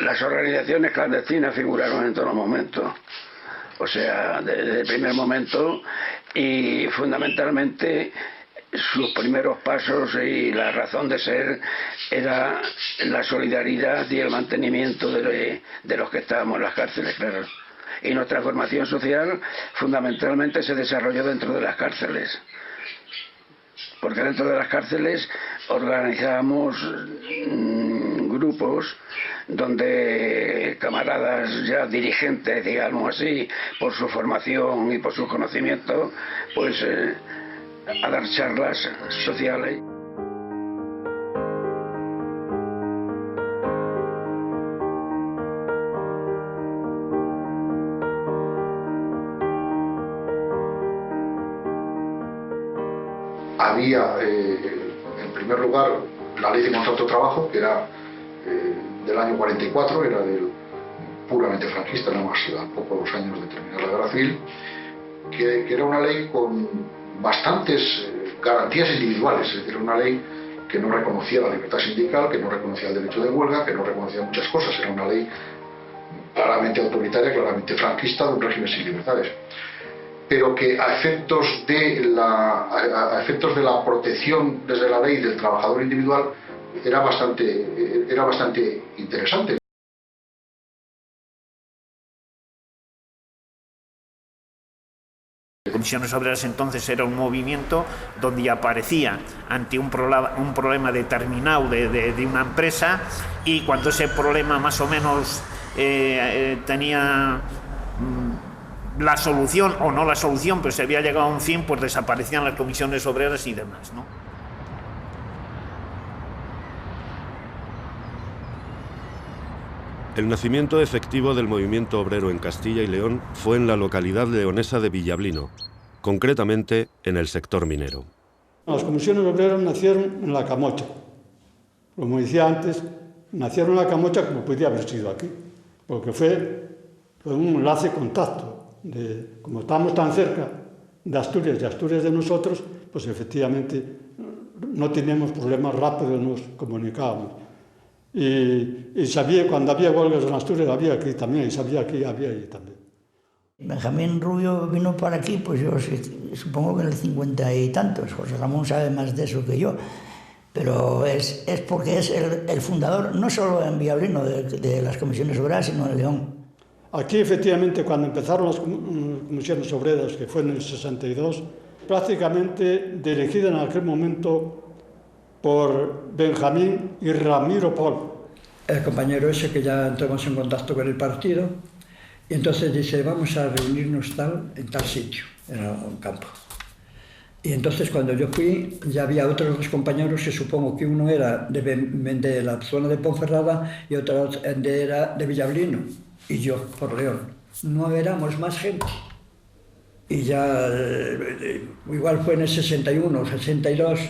Las organizaciones clandestinas figuraron en todos los momentos, o sea, desde el primer momento, y fundamentalmente sus primeros pasos y la razón de ser era la solidaridad y el mantenimiento de los que estábamos en las cárceles, claro. Y nuestra formación social fundamentalmente se desarrolló dentro de las cárceles, porque dentro de las cárceles organizábamos grupos donde camaradas ya dirigentes, digamos así, por su formación y por sus conocimientos, pues a dar charlas sociales. Había, en primer lugar, la ley de contrato de trabajo, que era del año 44, era puramente franquista, nada más a pocos años de terminar la guerra civil, que era una ley con bastantes garantías individuales, es decir, una ley que no reconocía la libertad sindical, que no reconocía el derecho de huelga, que no reconocía muchas cosas, era una ley claramente autoritaria, claramente franquista, de un régimen sin libertades, pero que a efectos de la protección desde la ley del trabajador individual era bastante interesante. Comisiones Obreras entonces era un movimiento donde aparecía ante un problema determinado de una empresa, y cuando ese problema más o menos tenía la solución o no la solución, pero se había llegado a un fin, pues desaparecían las comisiones obreras y demás, ¿no? El nacimiento efectivo del movimiento obrero en Castilla y León fue en la localidad leonesa de Villablino, concretamente en el sector minero. Las comisiones obreras nacieron en La Camocha. Como decía antes, nacieron en La Camocha como podía haber sido aquí, porque fue un enlace contacto. Como estamos tan cerca de Asturias y Asturias de nosotros, pues efectivamente no teníamos problemas, rápido nos comunicábamos. Y sabía, cuando había huelgas en Asturias, había aquí también, y sabía aquí, había ahí también. Benjamín Rubio vino para aquí, pues yo supongo que en el 50 y tantos. José Ramón sabe más de eso que yo, pero es porque es el fundador, no solo en Villablino, de las comisiones obreras, sino en León. Aquí, efectivamente, cuando empezaron las comisiones obreras, que fue en el 62, prácticamente dirigida en aquel momento por Benjamín y Ramiro Pol. El compañero ese que ya entramos en contacto con el partido, y entonces dice, vamos a reunirnos en tal sitio, era un campo. Y entonces cuando yo fui, ya había otros dos compañeros, que supongo que uno era de la zona de Ponferrada y otro era de Villablino, y yo por León. No éramos más gente. Y ya, igual fue en el 61, 62,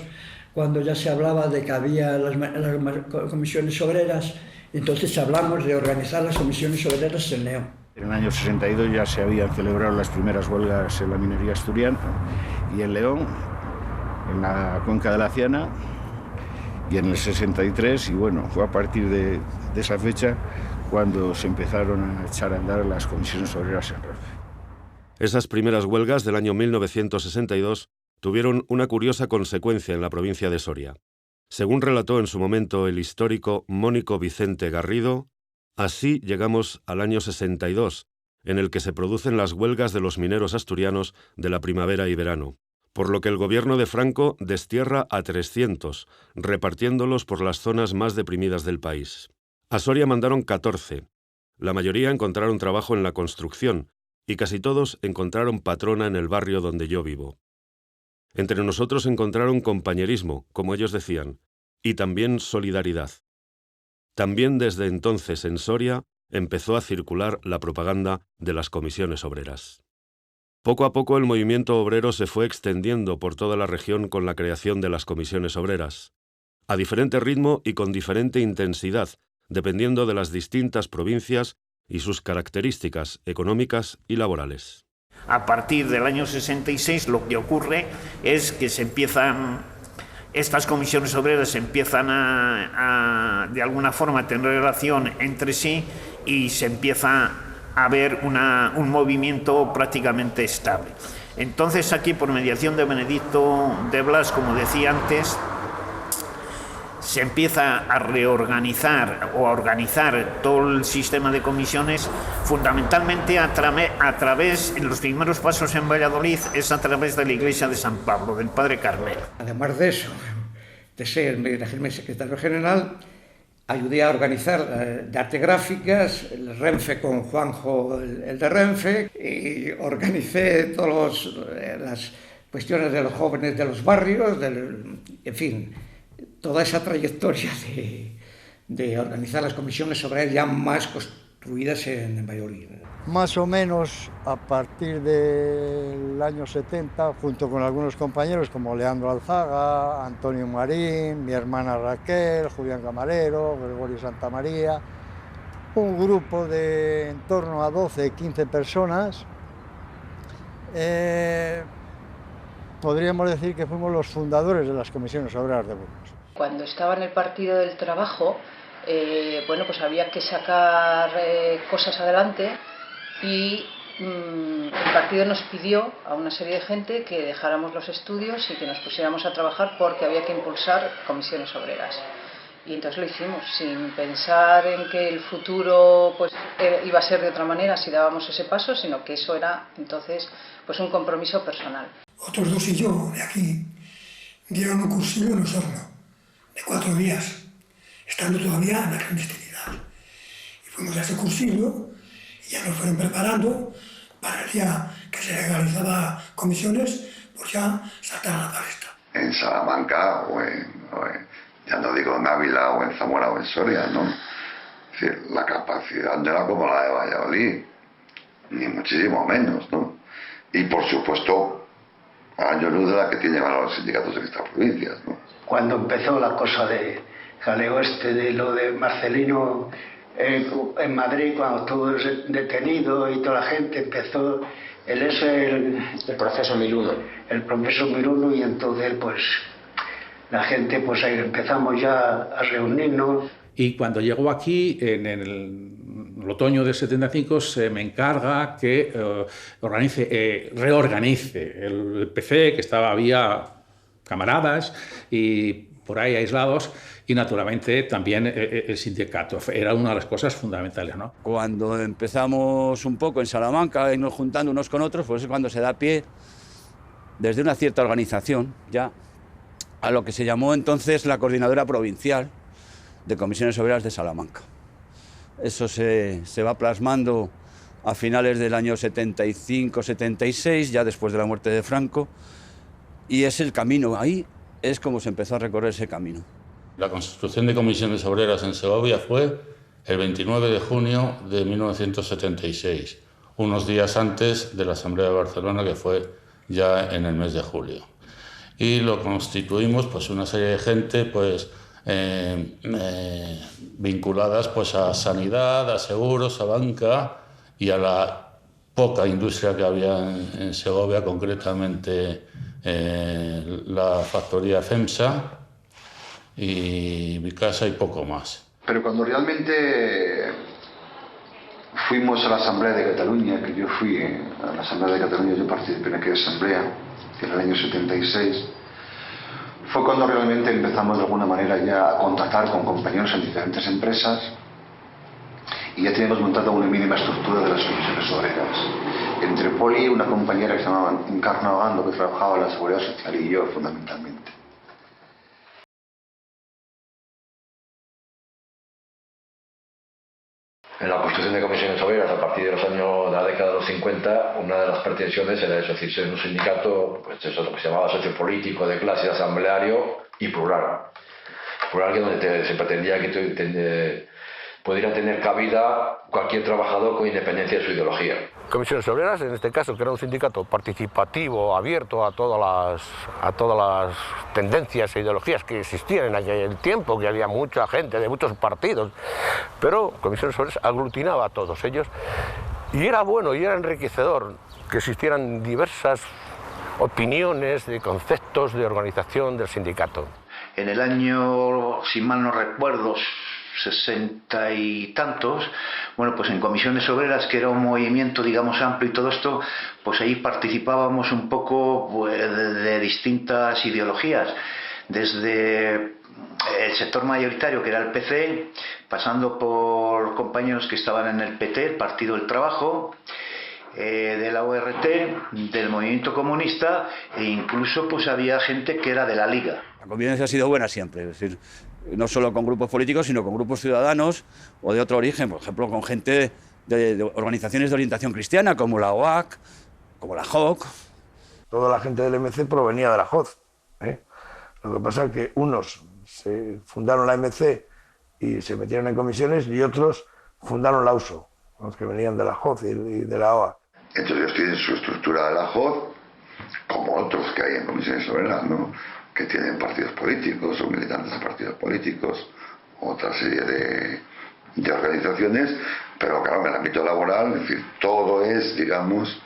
cuando ya se hablaba de que había las comisiones obreras, entonces hablamos de organizar las comisiones obreras en León. En el año 62 ya se habían celebrado las primeras huelgas en la minería asturiana y en León, en la cuenca de la Ciana, y en el 63, y bueno, fue a partir de esa fecha cuando se empezaron a echar a andar las comisiones obreras en Renfe. Esas primeras huelgas del año 1962 tuvieron una curiosa consecuencia en la provincia de Soria. Según relató en su momento el histórico Mónico Vicente Garrido, así llegamos al año 62, en el que se producen las huelgas de los mineros asturianos de la primavera y verano, por lo que el gobierno de Franco destierra a 300, repartiéndolos por las zonas más deprimidas del país. A Soria mandaron 14. La mayoría encontraron trabajo en la construcción y casi todos encontraron patrona en el barrio donde yo vivo. Entre nosotros encontraron compañerismo, como ellos decían, y también solidaridad. También desde entonces en Soria empezó a circular la propaganda de las comisiones obreras. Poco a poco el movimiento obrero se fue extendiendo por toda la región con la creación de las comisiones obreras, a diferente ritmo y con diferente intensidad, dependiendo de las distintas provincias y sus características económicas y laborales. A partir del año 66 lo que ocurre es que se empiezan estas comisiones obreras empiezan de alguna forma a tener relación entre sí y se empieza a ver un movimiento prácticamente estable. Entonces aquí, por mediación de Benedicto de Blas, como decía antes, se empieza a reorganizar o a organizar todo el sistema de comisiones, fundamentalmente a través, en los primeros pasos en Valladolid, es a través de la iglesia de San Pablo, del Padre Carmelo. Además de eso, de elegirme secretario general, ayudé a organizar de arte gráficas, el Renfe con Juanjo, el de Renfe, y organicé todas las cuestiones de los jóvenes de los barrios, en fin, toda esa trayectoria de organizar las comisiones obreras ya más construidas en Valladolid. Más o menos a partir del año 70, junto con algunos compañeros como Leandro Alzaga, Antonio Marín, mi hermana Raquel, Julián Camarero, Gregorio Santamaría, un grupo de en torno a 12, 15 personas. Podríamos decir que fuimos los fundadores de las comisiones obreras de Burgos. Cuando estaba en el Partido del Trabajo, bueno, pues había que sacar cosas adelante y el partido nos pidió a una serie de gente que dejáramos los estudios y que nos pusiéramos a trabajar porque había que impulsar comisiones obreras. Y entonces lo hicimos, sin pensar en que el futuro pues, iba a ser de otra manera si dábamos ese paso, sino que eso era entonces pues, un compromiso personal. Otros dos y yo, de aquí, dieron un cursillo en Osorno, de 4 días, estando todavía en la clandestinidad. Y fuimos a ese cursillo y ya nos fueron preparando para el día que se legalizaba comisiones, pues ya saltar a la palestra. En Salamanca ya no digo en Ávila o en Zamora o en Soria, ¿no? Es decir, la capacidad no era como la de Valladolid, ni muchísimo menos, ¿no? Y por supuesto, a años luz de la que tienen ahora los sindicatos en estas provincias, ¿no? Cuando empezó la cosa de jaleo de lo de Marcelino en Madrid, cuando estuvo detenido y toda la gente empezó el proceso Miluno. El proceso Miluno, y entonces pues la gente pues ahí empezamos ya a reunirnos. Y cuando llegó aquí, en el otoño del 75, se me encarga que reorganice el PC, que había camaradas y por ahí aislados, y naturalmente también el sindicato. Era una de las cosas fundamentales, ¿no? Cuando empezamos un poco en Salamanca, irnos juntando unos con otros, pues es cuando se da pie, desde una cierta organización, ya, a lo que se llamó entonces la Coordinadora Provincial de Comisiones Obreras de Salamanca. Eso se va plasmando a finales del año 75-76, ya después de la muerte de Franco, y es el camino, ahí es como se empezó a recorrer ese camino. La constitución de comisiones obreras en Segovia fue el 29 de junio de 1976, unos días antes de la Asamblea de Barcelona, que fue ya en el mes de julio. Y lo constituimos pues una serie de gente pues vinculadas pues a sanidad, a seguros, a banca y a la poca industria que había en Segovia, concretamente la factoría FEMSA y Vicasa y poco más. Pero cuando realmente fuimos a la Asamblea de Cataluña, que yo fui a la Asamblea de Cataluña, yo participé en aquella asamblea, que era el año 76, fue cuando realmente empezamos de alguna manera ya a contactar con compañeros en diferentes empresas y ya teníamos montado una mínima estructura de las comisiones obreras. Entre Poli, una compañera que se llamaba Encarna Ogando, que trabajaba en la Seguridad Social, y yo fundamentalmente. En la construcción de comisiones obreras, a partir de la década de los 50, una de las pretensiones era eso, es decir, ser un sindicato, pues eso, lo que se llamaba sociopolítico, de clase, asambleario y plural. Plural, que donde se pretendía que pudiera tener cabida cualquier trabajador con independencia de su ideología. Comisiones Obreras, en este caso, que era un sindicato participativo, abierto a todas las tendencias e ideologías que existían en aquel tiempo, que había mucha gente de muchos partidos, pero Comisiones Obreras aglutinaba a todos ellos, y era bueno y era enriquecedor que existieran diversas opiniones, de conceptos de organización del sindicato. en el año, si mal no recuerdo, 60 y tantos, bueno, pues en Comisiones Obreras, que era un movimiento, digamos, amplio y todo esto, pues ahí participábamos un poco pues, de distintas ideologías, desde el sector mayoritario, que era el PC, pasando por compañeros que estaban en el PT, el Partido del Trabajo, de la ORT, del movimiento comunista, e incluso pues había gente que era de la Liga. La convivencia ha sido buena siempre, es decir, no solo con grupos políticos, sino con grupos ciudadanos o de otro origen, por ejemplo, con gente de organizaciones de orientación cristiana, como la OAC, como la JOC. Toda la gente del MC provenía de la JOC, ¿eh? Lo que pasa es que unos se fundaron la MC y se metieron en comisiones y otros fundaron la USO, los que venían de la JOC y de la OAC. Entonces ellos tienen su estructura de la JOC, como otros que hay en Comisiones Obreras, ¿no? Que tienen partidos políticos o militantes de partidos políticos, otra serie de organizaciones, pero claro, en el ámbito laboral, es decir, todo es, digamos,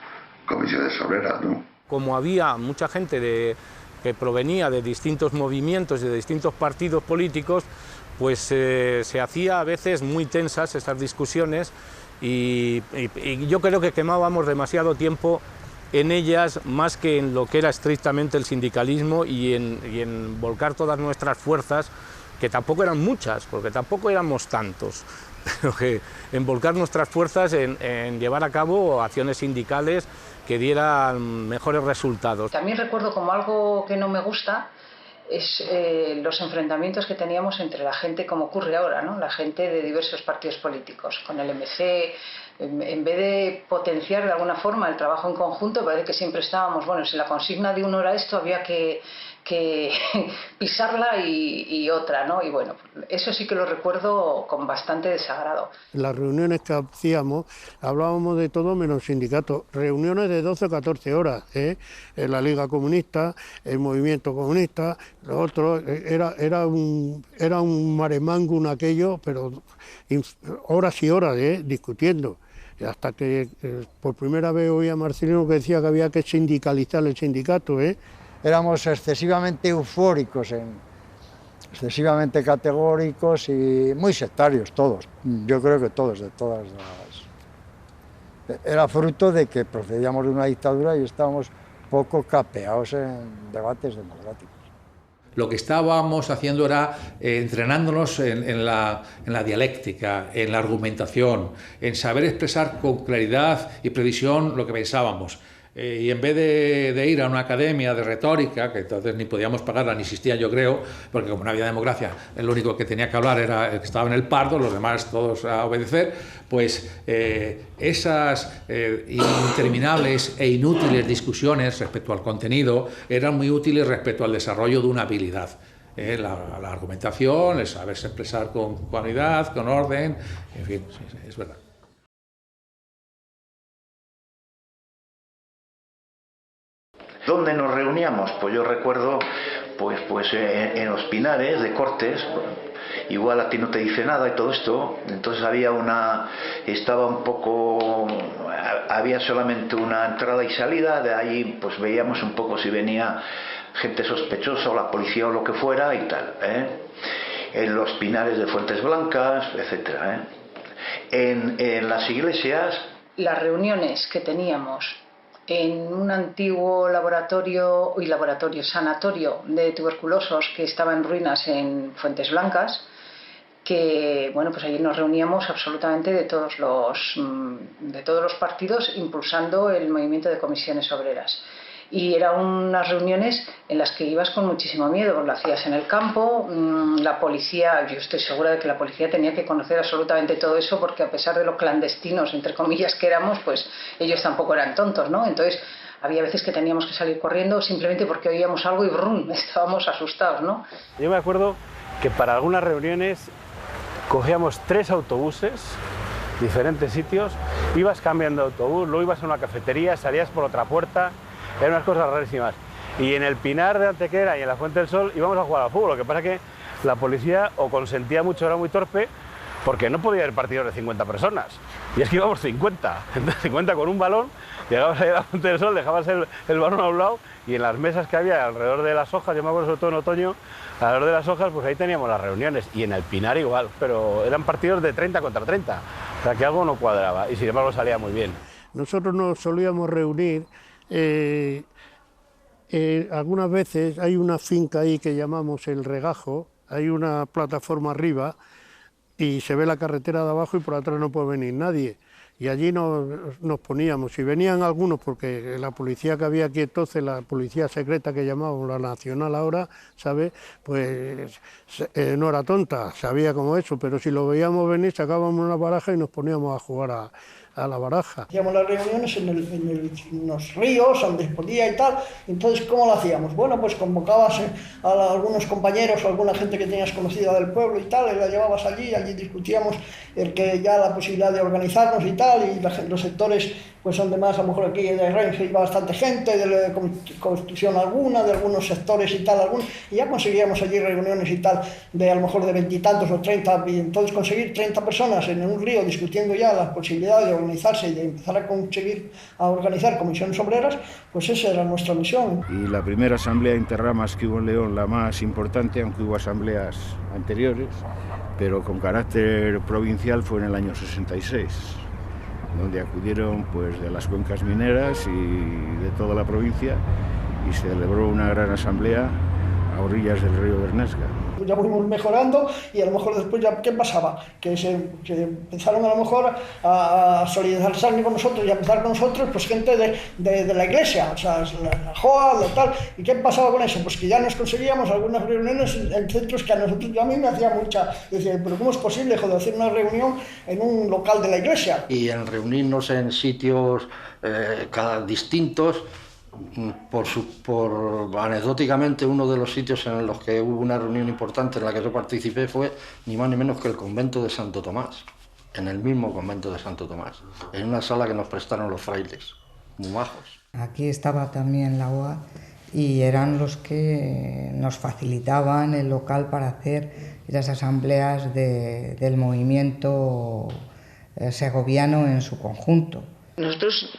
Comisiones Obreras, ¿no? Como había mucha gente que provenía de distintos movimientos y de distintos partidos políticos, pues se hacía a veces muy tensas estas discusiones y yo creo que quemábamos demasiado tiempo en ellas más que en lo que era estrictamente el sindicalismo y en volcar todas nuestras fuerzas, que tampoco eran muchas, porque tampoco éramos tantos, pero que en volcar nuestras fuerzas en llevar a cabo acciones sindicales que dieran mejores resultados. También recuerdo como algo que no me gusta es los enfrentamientos que teníamos entre la gente, como ocurre ahora, ¿no? La gente de diversos partidos políticos, con el MC, en vez de potenciar de alguna forma el trabajo en conjunto, parece que siempre estábamos, bueno, si la consigna de uno era esto, había que pisarla y otra, ¿no? Y bueno, eso sí que lo recuerdo con bastante desagrado. En las reuniones que hacíamos hablábamos de todo menos sindicatos, reuniones de 12 o 14 horas, en la Liga Comunista, el Movimiento Comunista, los otros, era un maremángum aquello, pero horas y horas discutiendo. Hasta que por primera vez oí a Marcelino que decía que había que sindicalizar el sindicato, Éramos excesivamente eufóricos, excesivamente categóricos y muy sectarios todos. Yo creo que todos, de todas las... Era fruto de que procedíamos de una dictadura y estábamos poco capeados en debates democráticos. Lo que estábamos haciendo era entrenándonos en la dialéctica, en la argumentación, en saber expresar con claridad y precisión lo que pensábamos. Y en vez de ir a una academia de retórica, que entonces ni podíamos pagarla, ni existía yo creo, porque como no había democracia, el único que tenía que hablar era el que estaba en el pardo, los demás todos a obedecer, pues esas interminables e inútiles discusiones respecto al contenido eran muy útiles respecto al desarrollo de una habilidad. La argumentación, el saberse expresar con cualidad, con orden, en fin, es verdad. ¿Dónde nos reuníamos? Pues yo recuerdo pues en los Pinares de Cortes, igual a ti no te dice nada y todo esto, entonces había solamente una entrada y salida, de ahí pues veíamos un poco si venía gente sospechosa o la policía o lo que fuera y tal, en los Pinares de Fuentes Blancas, etcétera, en las iglesias. Las reuniones que teníamos en un antiguo sanatorio de tuberculosos que estaba en ruinas en Fuentes Blancas, que bueno, pues allí nos reuníamos absolutamente de todos los partidos, impulsando el movimiento de comisiones obreras. Y eran unas reuniones en las que ibas con muchísimo miedo, porque lo hacías en el campo, la policía, yo estoy segura de que la policía tenía que conocer absolutamente todo eso, porque a pesar de lo clandestinos, entre comillas, que éramos, pues ellos tampoco eran tontos, ¿no? Entonces había veces que teníamos que salir corriendo simplemente porque oíamos algo y brum, estábamos asustados, ¿no? Yo me acuerdo que para algunas reuniones cogíamos 3 autobuses, diferentes sitios, ibas cambiando de autobús, luego ibas a una cafetería, salías por otra puerta. Eran unas cosas rarísimas. Y en el Pinar de Antequera y en la Fuente del Sol íbamos a jugar al fútbol. Lo que pasa es que la policía o consentía mucho, era muy torpe, porque no podía haber partidos de 50 personas. Y es que íbamos 50, entonces 50 con un balón, llegabas ahí a la Puente del Sol, dejabas el balón a un lado y en las mesas que había alrededor de las hojas, yo me acuerdo sobre todo en otoño, alrededor de las hojas, pues ahí teníamos las reuniones, y en el Pinar igual, pero eran partidos de 30 contra 30, o sea que algo no cuadraba y sin embargo salía muy bien. Nosotros nos solíamos reunir, algunas veces hay una finca ahí que llamamos El Regajo, hay una plataforma arriba y se ve la carretera de abajo y por atrás no puede venir nadie. Y allí nos poníamos, y venían algunos, porque la policía que había aquí entonces, la policía secreta que llamábamos, la nacional ahora, ¿sabes? Pues no era tonta, sabía como eso, pero si lo veíamos venir sacábamos una baraja y nos poníamos a jugar a la baraja. Hacíamos las reuniones en los ríos, donde podía y tal. Entonces, ¿cómo lo hacíamos? Bueno, pues convocabas a algunos compañeros o alguna gente que tenías conocida del pueblo y tal, y la llevabas allí discutíamos la posibilidad de organizarnos y tal, y los sectores pues son de más, a lo mejor aquí de Renfe iba bastante gente, de construcción alguna, de algunos sectores y tal, y ya conseguíamos allí reuniones y tal, de a lo mejor de 20 y tantos o 30, y entonces conseguir 30 personas en un río discutiendo ya la posibilidad de organizarse y de empezar a organizar comisiones obreras, pues esa era nuestra misión. Y la primera asamblea interramas que hubo en León, la más importante, aunque hubo asambleas anteriores, pero con carácter provincial, fue en el año 66. Donde acudieron pues de las cuencas mineras y de toda la provincia, y se celebró una gran asamblea a orillas del río Bernesga. Ya fuimos mejorando y a lo mejor después ya, ¿qué pasaba? Que empezaron a lo mejor a solidarizarse con nosotros y a empezar con nosotros pues gente de la iglesia, o sea, la JOA, tal. ¿Y qué pasaba con eso? Pues que ya nos conseguíamos algunas reuniones en centros que a mí me hacía mucha... Decía, pero ¿cómo es posible, joder, hacer una reunión en un local de la iglesia? Y en reunirnos en sitios distintos. Anecdóticamente, uno de los sitios en los que hubo una reunión importante en la que yo participé fue ni más ni menos que el convento de Santo Tomás, en el mismo convento de Santo Tomás, en una sala que nos prestaron los frailes, muy majos. Aquí estaba también la OA y eran los que nos facilitaban el local para hacer esas asambleas del movimiento segoviano en su conjunto. Nosotros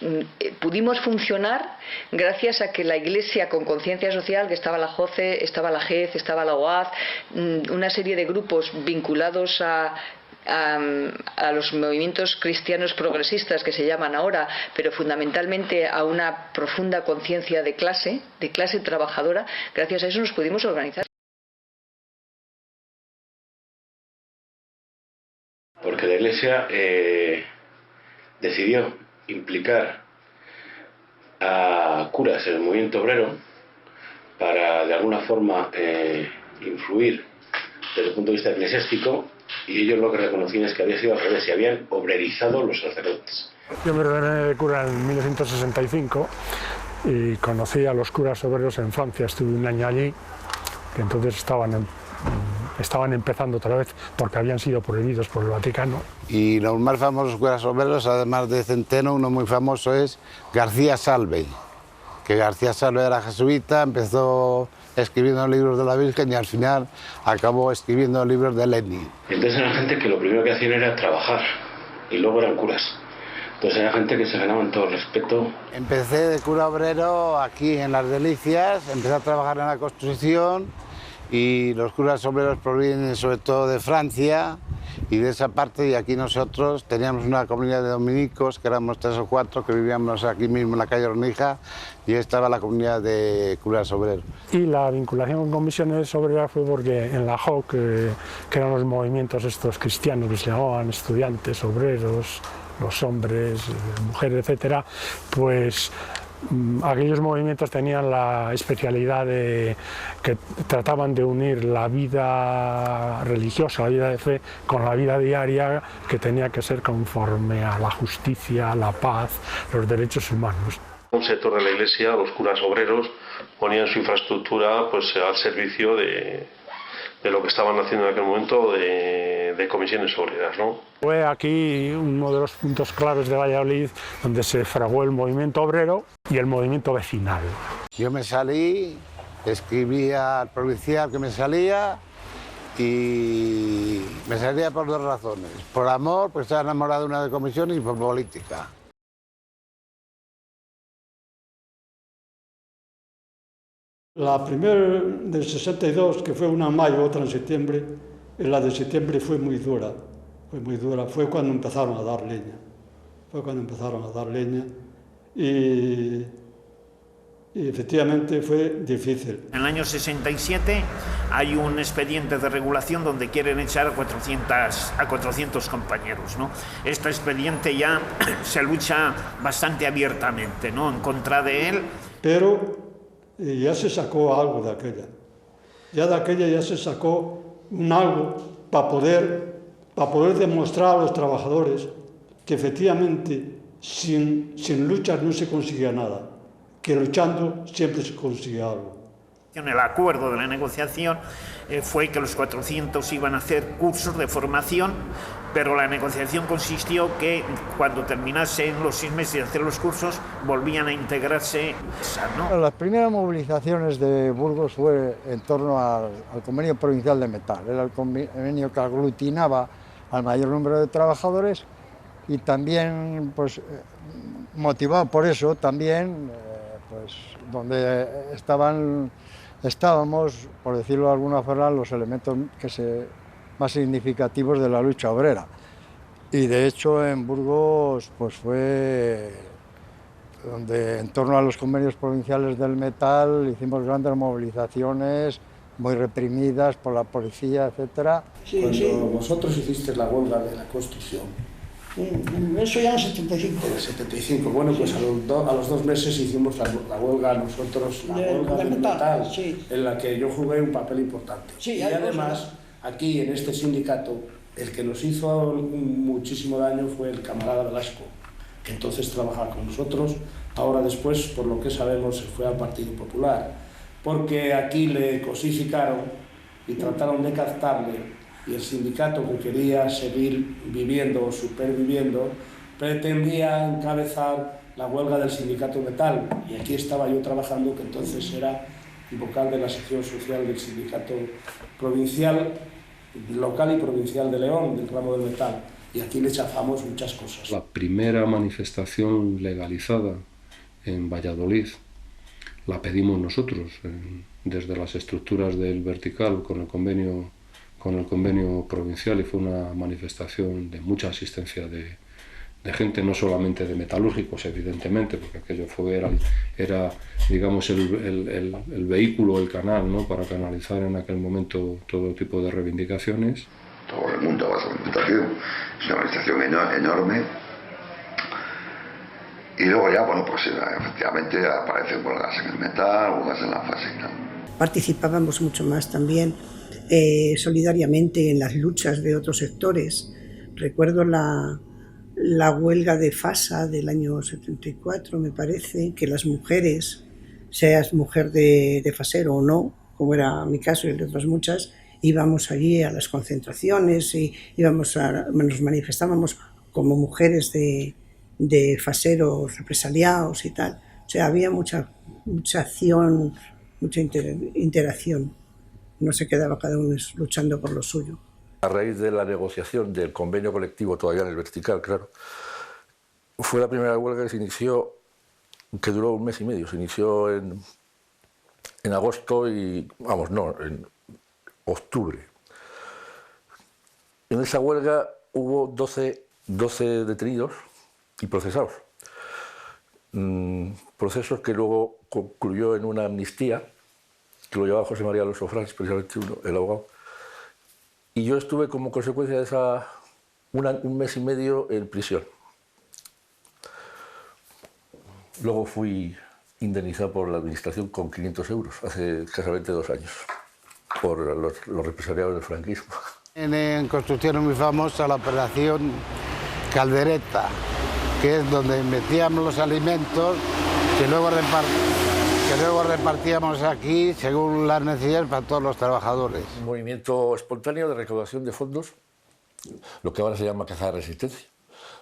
pudimos funcionar gracias a que la Iglesia con conciencia social, que estaba la JOCE, estaba la GEZ, estaba la OAZ, una serie de grupos vinculados a los movimientos cristianos progresistas que se llaman ahora, pero fundamentalmente a una profunda conciencia de clase trabajadora, gracias a eso nos pudimos organizar. Porque la Iglesia decidió implicar a curas en el movimiento obrero para de alguna forma influir desde el punto de vista eclesiástico, y ellos lo que reconocían es que había sido al revés, se habían obrerizado los sacerdotes. Yo me ordené de cura en 1965 y conocí a los curas obreros en Francia, estuve un año allí, que entonces estaban empezando otra vez porque habían sido prohibidos por el Vaticano. Y los más famosos curas obreros, además de Centeno, uno muy famoso es García Salve, que García Salve era jesuita, empezó escribiendo libros de la Virgen y al final acabó escribiendo libros de Lenin. Entonces eran gente que lo primero que hacían era trabajar y luego eran curas. Entonces era gente que se ganaban todo el respeto. Empecé de cura obrero aquí en Las Delicias, empecé a trabajar en la construcción, y los curas obreros provienen sobre todo de Francia y de esa parte, y aquí nosotros teníamos una comunidad de dominicos, que éramos 3 o 4, que vivíamos aquí mismo en la calle Hornija, y estaba la comunidad de curas obreros. Y la vinculación con comisiones obreras fue porque en la JOC, que eran los movimientos estos cristianos que se llamaban estudiantes, obreros, los hombres, mujeres, etcétera, pues aquellos movimientos tenían la especialidad de que trataban de unir la vida religiosa, la vida de fe, con la vida diaria, que tenía que ser conforme a la justicia, la paz, los derechos humanos. Un sector de la Iglesia, los curas obreros, ponían su infraestructura pues al servicio de lo que estaban haciendo en aquel momento de comisiones obreras, ¿no? Fue aquí uno de los puntos claves de Valladolid donde se fraguó el movimiento obrero y el movimiento vecinal. Yo me salí, escribía al provincial que me salía y me salía por dos razones. Por amor, pues estaba enamorado de una de comisiones, y por política. La primera del 62, que fue una en mayo, otra en septiembre, la de septiembre fue muy dura, fue cuando empezaron a dar leña, y efectivamente fue difícil. En el año 67 hay un expediente de regulación donde quieren echar a 400 compañeros, ¿no? Este expediente ya se lucha bastante abiertamente, ¿no?, en contra de él. Pero ya se sacó algo de aquella. Ya de aquella ya se sacó un algo para poder demostrar a los trabajadores que efectivamente sin luchas no se conseguía nada, que luchando siempre se conseguía algo. El acuerdo de la negociación fue que los 400 iban a hacer cursos de formación, pero la negociación consistió que cuando terminasen los 6 meses de hacer los cursos volvían a integrarse, ¿no? Las primeras movilizaciones de Burgos fue en torno al Convenio Provincial de Metal. Era el convenio que aglutinaba al mayor número de trabajadores y también, pues, motivado por eso, también, pues, donde estábamos, por decirlo de alguna forma, los elementos más significativos de la lucha obrera. Y de hecho en Burgos pues fue donde en torno a los convenios provinciales del metal hicimos grandes movilizaciones muy reprimidas por la policía, etc. Cuando vosotros hicisteis la huelga de la construcción. Eso ya en el 75. En el 75, bueno, pues a los 2 meses hicimos la huelga nosotros, la huelga del metal, sí, en la que yo jugué un papel importante. Sí, y además, aquí en este sindicato, el que nos hizo muchísimo daño fue el camarada Velasco, que entonces trabajaba con nosotros. Ahora después, por lo que sabemos, se fue al Partido Popular, porque aquí le cosificaron y trataron de captarle. Y el sindicato, que quería seguir viviendo o superviviendo, pretendía encabezar la huelga del sindicato metal. Y aquí estaba yo trabajando, que entonces era vocal de la sección social del sindicato provincial, local y provincial de León, del ramo del metal. Y aquí le chafamos muchas cosas. La primera manifestación legalizada en Valladolid la pedimos nosotros, desde las estructuras del vertical, con el convenio provincial, y fue una manifestación de mucha asistencia de gente, no solamente de metalúrgicos, evidentemente, porque aquello era digamos, el vehículo, el canal, ¿no?, para canalizar en aquel momento todo tipo de reivindicaciones. Todo el mundo va a esa manifestación, es una manifestación enorme, y luego ya, bueno, pues efectivamente aparecen huelgas en el metal, huelgas en la fase y tal. Participábamos mucho más también solidariamente en las luchas de otros sectores. Recuerdo la huelga de FASA del año 74, me parece, que las mujeres, seas mujer de fasero o no, como era mi caso y el de otras muchas, íbamos allí a las concentraciones y nos manifestábamos como mujeres de faseros represaliados y tal. O sea, había mucha acción, mucha interacción. No se quedaba cada uno luchando por lo suyo. A raíz de la negociación del convenio colectivo, todavía en el vertical, claro, fue la primera huelga que se inició, que duró 1 mes y medio. Se inició en agosto en octubre. En esa huelga hubo 12 detenidos y procesados. Procesos que luego concluyó en una amnistía, que lo llevaba José María Alonso Franz, precisamente el abogado. Y yo estuve como consecuencia de esa 1 mes y medio en prisión. Luego fui indemnizado por la administración con 500 euros, hace escasamente 2 años, por los represaliados del franquismo. En construcción es muy famosa la operación Caldereta, que es donde metíamos los alimentos que luego repartíamos aquí según las necesidades para todos los trabajadores. Un movimiento espontáneo de recaudación de fondos, lo que ahora se llama caja de resistencia,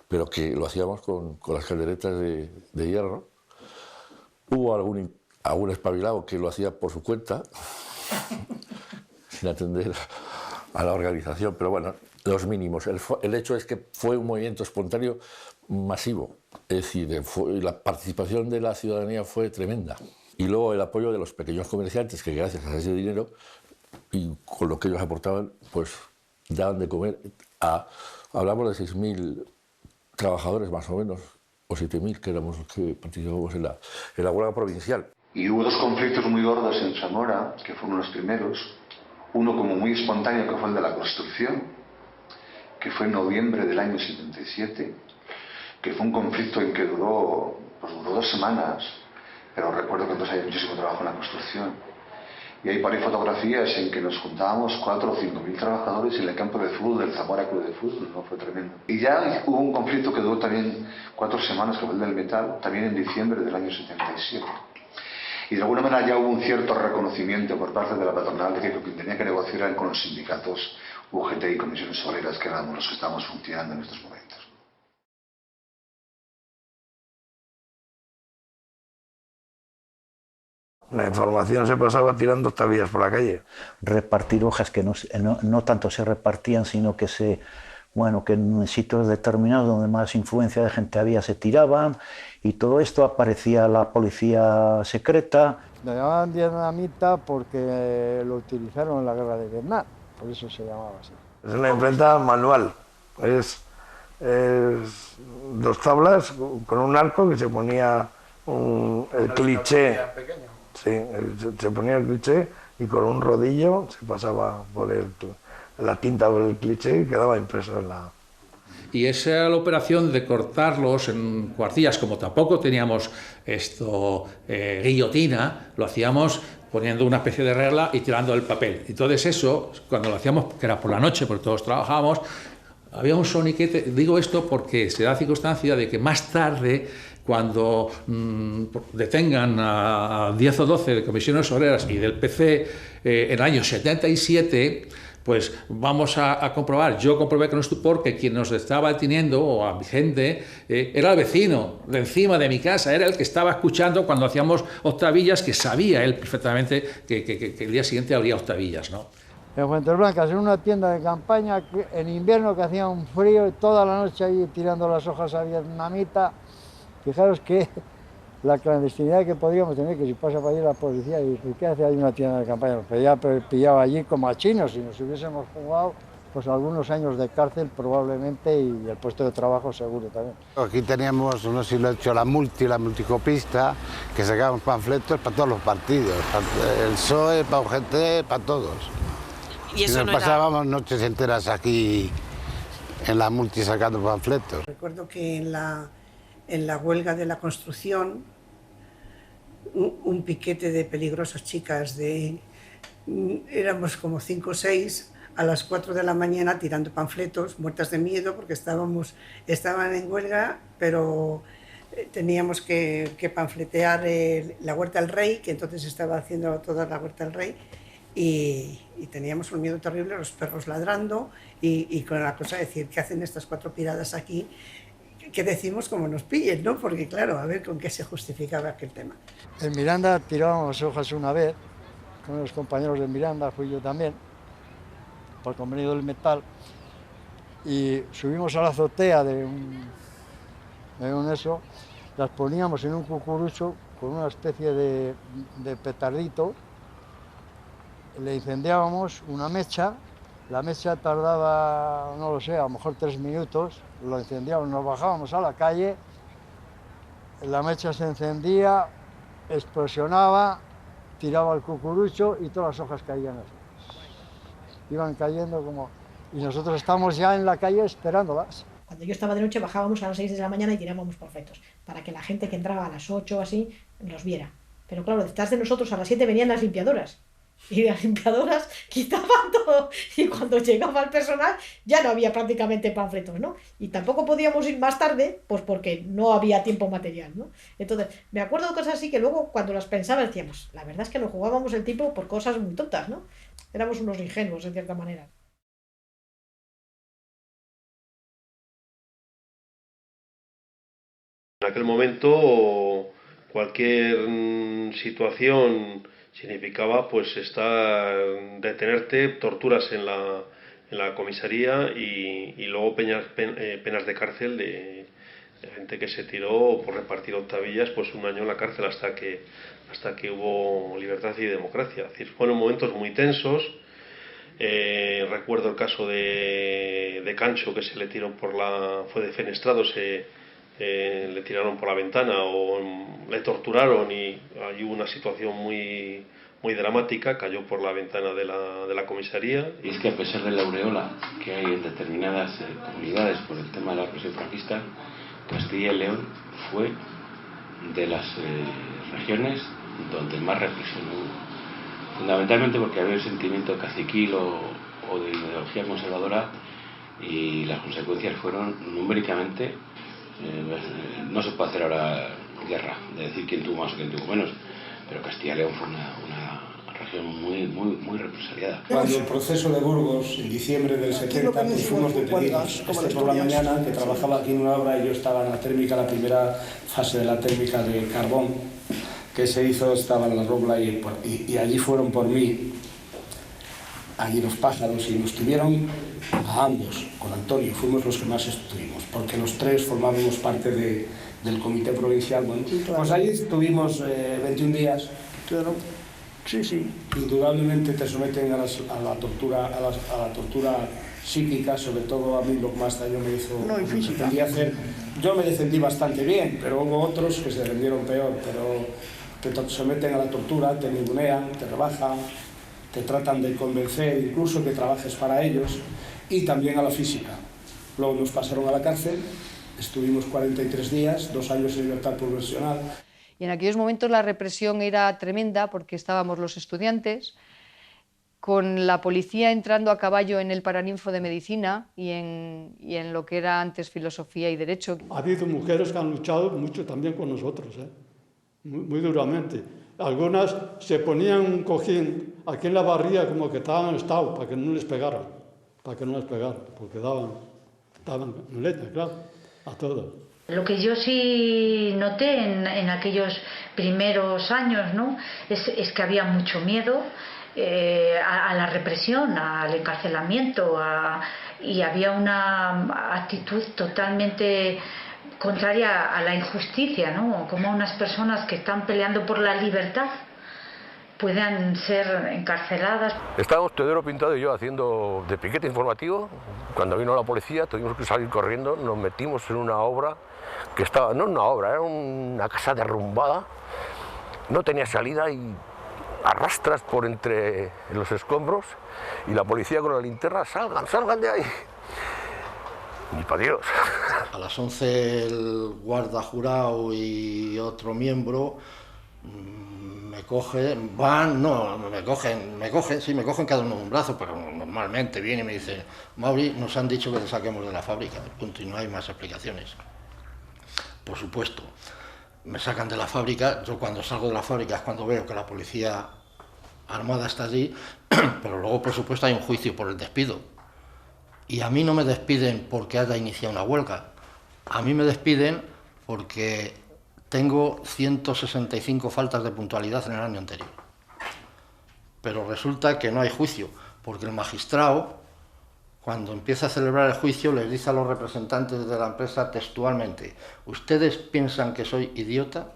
pero que lo hacíamos con las calderetas de hierro. Hubo algún espabilado que lo hacía por su cuenta, sin atender a la organización, pero bueno, los mínimos. El hecho es que fue un movimiento espontáneo masivo, es decir, la participación de la ciudadanía fue tremenda. Y luego el apoyo de los pequeños comerciantes que gracias a ese dinero y con lo que ellos aportaban, pues daban de comer a, hablamos de 6.000 trabajadores más o menos, o 7.000 que éramos los que participamos en la huelga provincial. Y hubo dos conflictos muy gordos en Zamora, que fueron los primeros. Uno como muy espontáneo, que fue el de la construcción, que fue en noviembre del año 77, que fue un conflicto en que duró 2 semanas, pero recuerdo que entonces había muchísimo trabajo en la construcción. Y hay varias fotografías en que nos juntábamos 4.000 o 5.000 trabajadores en el campo de fútbol del Zamora Club de Fútbol, ¿no? Fue tremendo. Y ya hubo un conflicto que duró también 4 semanas, que fue el del metal, también en diciembre del año 77. Y de alguna manera ya hubo un cierto reconocimiento por parte de la patronal de que lo que tenía que negociar eran con los sindicatos UGT y comisiones obreras, que éramos los que estábamos funcionando en estos momentos. La información se pasaba tirando octavillas por la calle. Repartir hojas que no tanto se repartían, sino que que en sitios determinados donde más influencia de gente había se tiraban, y todo esto aparecía la policía secreta. Lo llamaban vietnamita porque lo utilizaron en la guerra de Vietnam, por eso se llamaba así. Es una imprenta manual, es 2 tablas con un arco que se ponía el cliché. Sí, se ponía el cliché y con un rodillo se pasaba por la tinta por el cliché y quedaba impreso en la... Y esa era la operación de cortarlos en cuartillas. Como tampoco teníamos guillotina, lo hacíamos poniendo una especie de regla y tirando el papel. Entonces eso, cuando lo hacíamos, que era por la noche, porque todos trabajábamos, había un soniquete. Digo esto porque se da la circunstancia de que más tarde, cuando detengan a 10 o 12 de comisiones obreras y del PC en el año 77, pues vamos a comprobar, yo comprobé con estupor que quien nos estaba deteniendo, o a mi gente, era el vecino de encima de mi casa, era el que estaba escuchando cuando hacíamos octavillas, que sabía él perfectamente que el día siguiente habría octavillas, ¿no? En Fuentesblancas, en una tienda de campaña, en invierno que hacía un frío, y toda la noche ahí tirando las hojas a vietnamita. Fijaros que la clandestinidad que podríamos tener, que si pasa para allí la policía y dice, ¿qué hace ahí una tienda de campaña? Nos pillaba allí como a chinos, si nos hubiésemos jugado pues algunos años de cárcel probablemente, y el puesto de trabajo seguro también. Aquí teníamos, no sé si lo he hecho, la multicopista, que sacábamos panfletos para todos los partidos, para el PSOE, para UGT, para todos. Y eso nos pasábamos noches enteras aquí en la multi sacando panfletos. Recuerdo que en la huelga de la construcción, un piquete de peligrosas chicas, éramos como 5 o 6, a las 4 de la mañana tirando panfletos, muertas de miedo, porque estaban en huelga, pero teníamos que panfletear la Huerta del Rey, que entonces estaba haciendo toda la Huerta del Rey, y teníamos un miedo terrible, los perros ladrando, y con la cosa de decir, ¿qué hacen estas 4 piradas aquí? Que decimos como nos pillen, ¿no? Porque claro, a ver con qué se justificaba aquel tema. En Miranda tirábamos hojas una vez, con los compañeros de Miranda, fui yo también, por convenio del metal, y subimos a la azotea de un eso, las poníamos en un cucurucho con una especie de petardito, le incendiábamos una mecha, la mecha tardaba, no lo sé, a lo mejor 3 minutos, lo incendiábamos, nos bajábamos a la calle, la mecha se encendía, explosionaba, tiraba el cucurucho y todas las hojas caían así. Iban cayendo como... Y nosotros estábamos ya en la calle esperándolas. Cuando yo estaba de noche bajábamos a las 6 de la mañana y tirábamos panfletos, para que la gente que entraba a las 8 o así los viera. Pero claro, detrás de nosotros a las 7 venían las limpiadoras. Y las limpiadoras quitaban todo, y cuando llegaba el personal ya no había prácticamente panfletos, ¿no? Y tampoco podíamos ir más tarde, pues porque no había tiempo material, ¿no? Entonces, me acuerdo de cosas así que luego cuando las pensaba decíamos, la verdad es que nos jugábamos el tiempo por cosas muy tontas, ¿no? Éramos unos ingenuos, en cierta manera. En aquel momento cualquier situación significaba pues detenerte, torturas en la comisaría y luego penas de cárcel de gente que se tiró por repartir octavillas, pues 1 año en la cárcel hasta que hubo libertad y democracia. Es decir, fueron momentos muy tensos. Recuerdo el caso de Cancho, que se le tiró fue defenestrado, le tiraron por la ventana o le torturaron, y ahí hubo una situación muy dramática, cayó por la ventana de la comisaría. Y es que a pesar de la aureola que hay en determinadas comunidades por el tema de la represión franquista, Castilla y León fue de las regiones donde más represión hubo. Fundamentalmente porque había un sentimiento caciquil o de ideología conservadora, y las consecuencias fueron numéricamente, no se puede hacer ahora guerra de decir quién tuvo más o quién tuvo menos, pero Castilla y León fue una región muy represaliada. Cuando el proceso de Burgos, en diciembre del 70, pues fuimos detenidos. Por la mañana, que trabajaba aquí en una obra, y yo estaba en la térmica, la primera fase de la térmica de carbón que se hizo, estaba en la Robla, y allí fueron por mí, allí los pájaros, y nos tuvieron a ambos, con Antonio, fuimos los que más estuvimos, porque los tres formábamos parte del comité provincial. Bueno, pues allí estuvimos 21 días. Claro. Sí. Indudablemente te someten a la tortura psíquica, sobre todo a mí lo que más daño me hizo. No, y física. Yo me defendí bastante bien, pero hubo otros que se defendieron peor, pero te someten a la tortura, te ningunean, te rebajan, te tratan de convencer incluso que trabajes para ellos, y también a la física. Luego nos pasaron a la cárcel, estuvimos 43 días, 2 años en libertad provisional. Y en aquellos momentos la represión era tremenda, porque estábamos los estudiantes, con la policía entrando a caballo en el Paraninfo de Medicina y en lo que era antes Filosofía y Derecho. Ha habido mujeres que han luchado mucho también con nosotros, muy duramente. Algunas se ponían un cojín aquí en la barriga como que estaban en estado para que no les pegaran, porque daban leña, claro, a todo. Lo que yo sí noté en aquellos primeros años, ¿no?, es que había mucho miedo a la represión, al encarcelamiento, y había una actitud totalmente contraria a la injusticia, ¿no? Como unas personas que están peleando por la libertad puedan ser encarceladas. Estábamos Teodoro Pintado y yo haciendo de piquete informativo. Cuando vino la policía tuvimos que salir corriendo, nos metimos en una obra que estaba, no una obra, era una casa derrumbada, no tenía salida, y arrastras por entre los escombros, y la policía con la linterna, salgan de ahí. Ni para Dios. A las 11 el guarda jurado y otro miembro me cogen cada uno de un brazo, pero normalmente viene y me dice: Mauri, nos han dicho que te saquemos de la fábrica, punto, y no hay más explicaciones. Por supuesto, me sacan de la fábrica. Yo cuando salgo de la fábrica es cuando veo que la policía armada está allí, pero luego por supuesto hay un juicio por el despido. Y a mí no me despiden porque haya iniciado una huelga, a mí me despiden porque tengo 165 faltas de puntualidad en el año anterior. Pero resulta que no hay juicio, porque el magistrado, cuando empieza a celebrar el juicio, les dice a los representantes de la empresa textualmente: ¿ustedes piensan que soy idiota?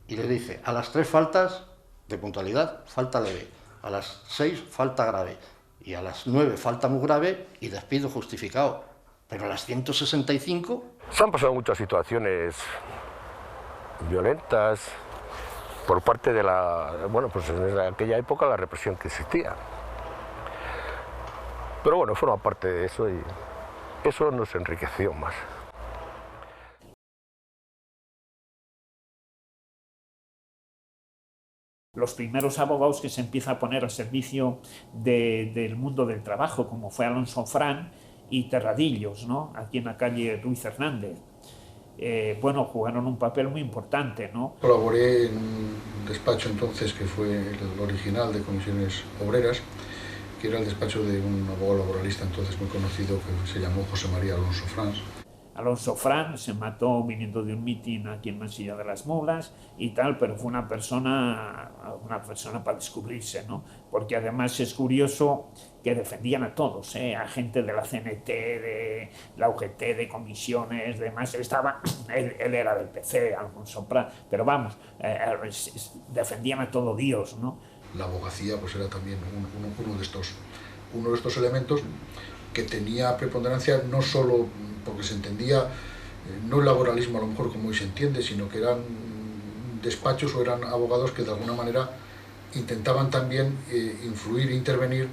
Y les dice: a las 3 faltas de puntualidad, falta leve; a las 6, falta grave; y a las 9, falta muy grave y despido justificado. Pero a las 165... Se han pasado muchas situaciones violentas por parte de pues en aquella época la represión que existía. Pero bueno, forma parte de eso, y eso nos enriqueció más. Los primeros abogados que se empieza a poner al servicio del mundo del trabajo, como fue Alonso Fran y Terradillos, ¿no?, aquí en la calle Ruiz Hernández. Jugaron un papel muy importante, ¿no? Colaboré en un despacho entonces que fue el original de Comisiones Obreras, que era el despacho de un abogado laboralista entonces muy conocido que se llamó José María Alonso Frans. Alonso Fran se mató viniendo de un mitin aquí en Mansilla de las Mulas y tal, pero fue una persona para descubrirse, ¿no? Porque además es curioso que defendían a todos, a gente de la CNT, de la UGT, de comisiones, demás. Él era del PC, Alonso Fran, pero vamos, defendían a todo Dios, ¿no? La abogacía pues era también uno de estos elementos que tenía preponderancia, no solo porque se entendía, no el laboralismo a lo mejor como hoy se entiende, sino que eran despachos o eran abogados que de alguna manera intentaban también influir e intervenir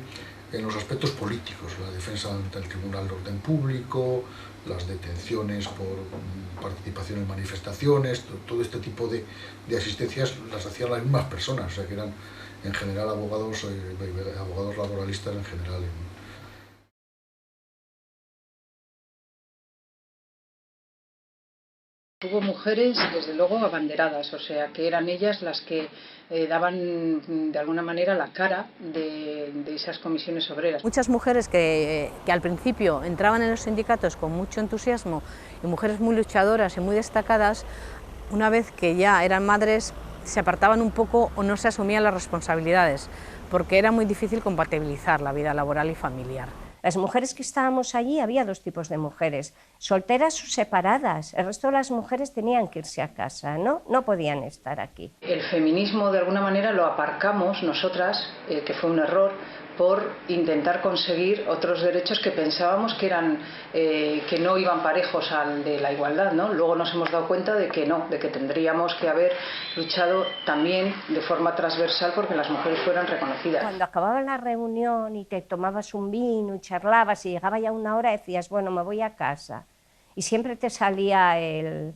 en los aspectos políticos, la defensa ante el Tribunal de Orden Público, las detenciones por participación en manifestaciones, todo este tipo de asistencias las hacían las mismas personas, o sea que eran en general abogados laboralistas en general. Hubo mujeres, desde luego, abanderadas, o sea, que eran ellas las que daban de alguna manera la cara de esas comisiones obreras. Muchas mujeres que al principio entraban en los sindicatos con mucho entusiasmo y mujeres muy luchadoras y muy destacadas, una vez que ya eran madres, se apartaban un poco o no se asumían las responsabilidades, porque era muy difícil compatibilizar la vida laboral y familiar. Las mujeres que estábamos allí, había dos tipos de mujeres, solteras o separadas. El resto de las mujeres tenían que irse a casa, no podían estar aquí. El feminismo de alguna manera lo aparcamos nosotras, que fue un error, por intentar conseguir otros derechos que pensábamos que no iban parejos al de la igualdad, ¿no? Luego nos hemos dado cuenta de que no, de que tendríamos que haber luchado también de forma transversal porque las mujeres fueran reconocidas. Cuando acababa la reunión y te tomabas un vino y charlabas y llegaba ya una hora, decías, bueno, me voy a casa. Y siempre te salía el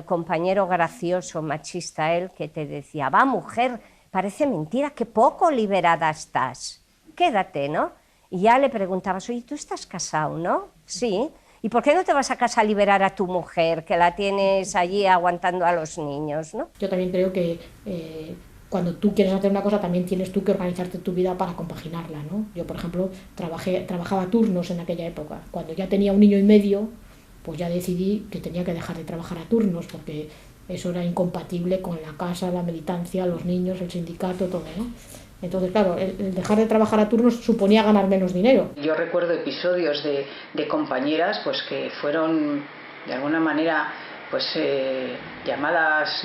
compañero gracioso, machista, él, que te decía, va, mujer, parece mentira, qué poco liberada estás. Quédate, ¿no? Y ya le preguntabas, oye, ¿tú estás casado, no? Sí. ¿Y por qué no te vas a casa a liberar a tu mujer, que la tienes allí aguantando a los niños, no? Yo también creo que cuando tú quieres hacer una cosa, también tienes tú que organizarte tu vida para compaginarla, ¿no? Yo, por ejemplo, trabajaba turnos en aquella época. Cuando ya tenía 1 año y medio, pues ya decidí que tenía que dejar de trabajar a turnos, porque eso era incompatible con la casa, la militancia, los niños, el sindicato, todo, ¿no? Entonces, claro, el dejar de trabajar a turnos suponía ganar menos dinero. Yo recuerdo episodios de compañeras pues que fueron, de alguna manera, pues llamadas